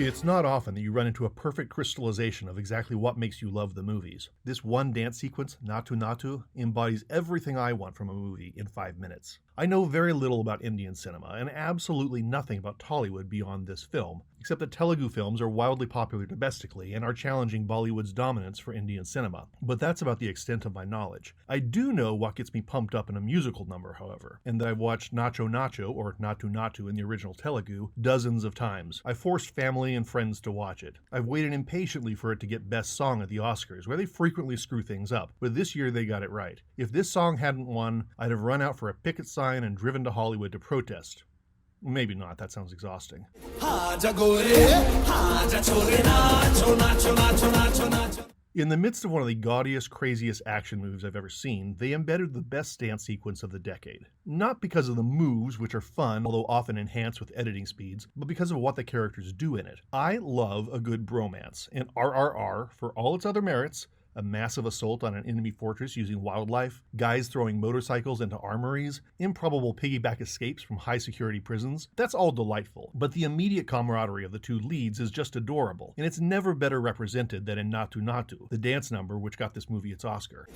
It's not often that you run into a perfect crystallization of exactly what makes you love the movies. This one dance sequence, Naatu Naatu, embodies everything I want from a movie in 5 minutes. I know very little about Indian cinema, and absolutely nothing about Tollywood beyond this film, except that Telugu films are wildly popular domestically and are challenging Bollywood's dominance for Indian cinema. But that's about the extent of my knowledge. I do know what gets me pumped up in a musical number, however, and that I've watched Nacho Nacho, or Naatu Naatu in the original Telugu, dozens of times. I forced family and friends to watch it. I've waited impatiently for it to get Best Song at the Oscars, where they frequently screw things up, but this year they got it right. If this song hadn't won, I'd have run out for a picket sign and driven to Hollywood to protest. Maybe not, that sounds exhausting. In the midst of one of the gaudiest, craziest action moves I've ever seen, they embedded the best dance sequence of the decade. Not because of the moves, which are fun, although often enhanced with editing speeds, but because of what the characters do in it. I love a good bromance, and RRR, for all its other merits, a massive assault on an enemy fortress using wildlife, guys throwing motorcycles into armories, improbable piggyback escapes from high-security prisons. That's all delightful, but the immediate camaraderie of the two leads is just adorable, and it's never better represented than in Naatu Naatu, the dance number which got this movie its Oscar.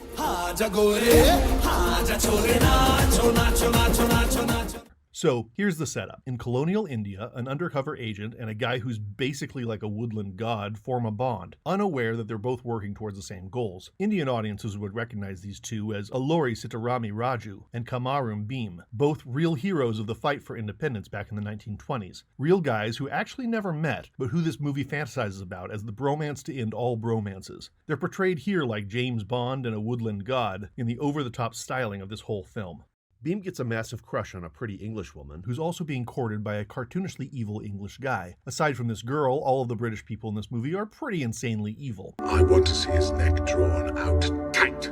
So, here's the setup. In colonial India, an undercover agent and a guy who's basically like a woodland god form a bond, unaware that they're both working towards the same goals. Indian audiences would recognize these two as Alluri Sittarami Raju and Kamaram Bhim, both real heroes of the fight for independence back in the 1920s. Real guys who actually never met, but who this movie fantasizes about as the bromance to end all bromances. They're portrayed here like James Bond and a woodland god in the over-the-top styling of this whole film. Bhim gets a massive crush on a pretty English woman who's also being courted by a cartoonishly evil English guy. Aside from this girl, all of the British people in this movie are pretty insanely evil. I want to see his neck drawn out tight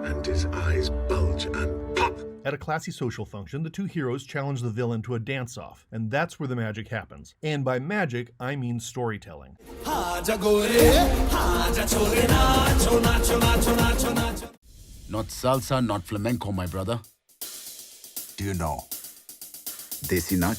and his eyes bulge and pop. At a classy social function, the two heroes challenge the villain to a dance-off, and that's where the magic happens. And by magic, I mean storytelling. Not salsa, not flamenco, my brother. Do you know Desi Nach?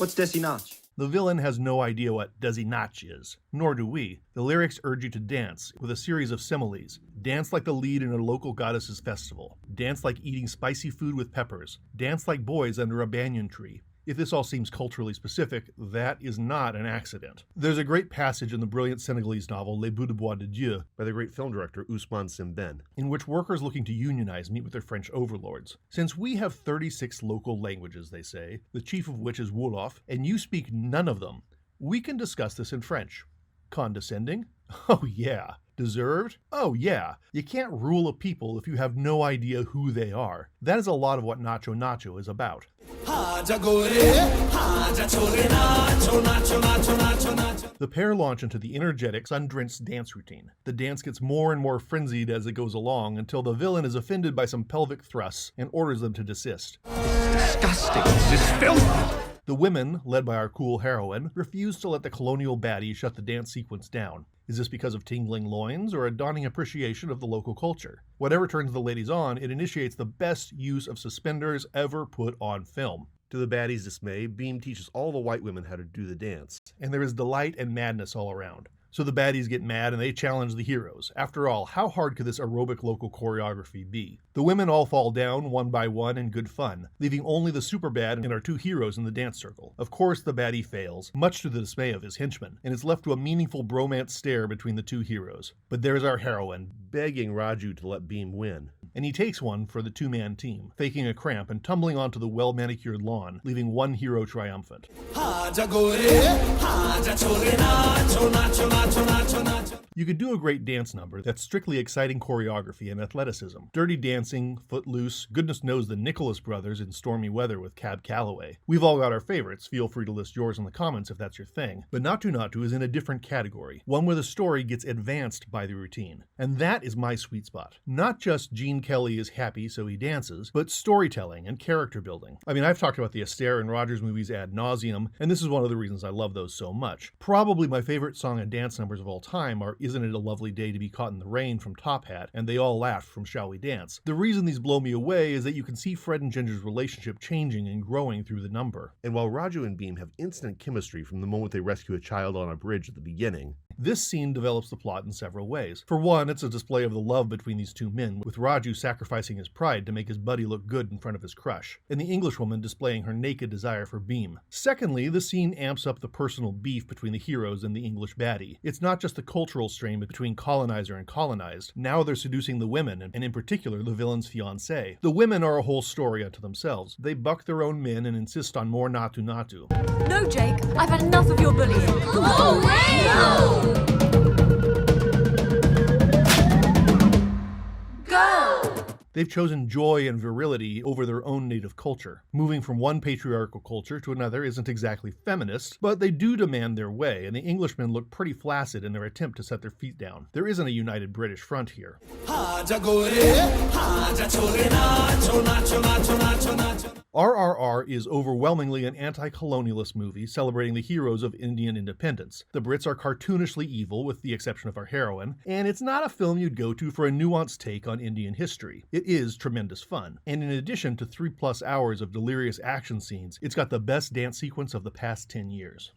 What's Desi Nach? The villain has no idea what Desi Nach is, nor do we. The lyrics urge you to dance, with a series of similes. Dance like the lead in a local goddess's festival. Dance like eating spicy food with peppers. Dance like boys under a banyan tree. If this all seems culturally specific, that is not an accident. There's a great passage in the brilliant Senegalese novel Les Bouts de Bois de Dieu by the great film director Ousmane Sembène, in which workers looking to unionize meet with their French overlords. Since we have 36 local languages, they say, the chief of which is Wolof, and you speak none of them, we can discuss this in French. Condescending? Oh yeah. Deserved? Oh yeah. You can't rule a people if you have no idea who they are. That is a lot of what Nacho Nacho is about. The pair launch into the energetic, sun-drenched dance routine. The dance gets more and more frenzied as it goes along until the villain is offended by some pelvic thrusts and orders them to desist. Disgusting. This is filthy. The women, led by our cool heroine, refuse to let the colonial baddie shut the dance sequence down. Is this because of tingling loins or a dawning appreciation of the local culture? Whatever turns the ladies on, it initiates the best use of suspenders ever put on film. To the baddie's dismay, Bhim teaches all the white women how to do the dance, and there is delight and madness all around. So the baddies get mad and they challenge the heroes. After all, how hard could this aerobic local choreography be? The women all fall down one by one in good fun, leaving only the superbad and our two heroes in the dance circle. Of course, the baddie fails, much to the dismay of his henchmen, and it's left to a meaningful bromance stare between the two heroes. But there's our heroine, begging Raju to let Bhim win. And he takes one for the two-man team, faking a cramp and tumbling onto the well-manicured lawn, leaving one hero triumphant. You could do a great dance number that's strictly exciting choreography and athleticism. Dirty Dancing, Footloose, goodness knows the Nicholas Brothers in Stormy Weather with Cab Calloway. We've all got our favorites, feel free to list yours in the comments if that's your thing. But Naatu Naatu is in a different category, one where the story gets advanced by the routine. And that is my sweet spot. Not just Gene Kelly is happy so he dances, but storytelling and character building. I mean, I've talked about the Astaire and Rogers movies ad nauseum, and this is one of the reasons I love those so much. Probably my favorite song and dance numbers of all time are Isn't It a Lovely Day to Be Caught in the Rain from Top Hat, and They All Laughed from Shall We Dance. The reason these blow me away is that you can see Fred and Ginger's relationship changing and growing through the number. And while Raju and Beam have instant chemistry from the moment they rescue a child on a bridge at the beginning, this scene develops the plot in several ways. For one, it's a display of the love between these two men, with Raju sacrificing his pride to make his buddy look good in front of his crush, and the Englishwoman displaying her naked desire for Beam. Secondly, the scene amps up the personal beef between the heroes and the English baddie. It's not just the cultural strain between colonizer and colonized. Now they're seducing the women, and in particular the villain's fiancée. The women are a whole story unto themselves. They buck their own men and insist on more Naatu Naatu. No, Jake, I've had enough of your bullying. Go away! No! Go! They've chosen joy and virility over their own native culture. Moving from one patriarchal culture to another isn't exactly feminist, but they do demand their way, and the Englishmen look pretty flaccid in their attempt to set their feet down. There isn't a united British front here. RRR is overwhelmingly an anti-colonialist movie celebrating the heroes of Indian independence. The Brits are cartoonishly evil, with the exception of our heroine, and it's not a film you'd go to for a nuanced take on Indian history. It is tremendous fun, and in addition to 3+ hours of delirious action scenes, it's got the best dance sequence of the past 10 years.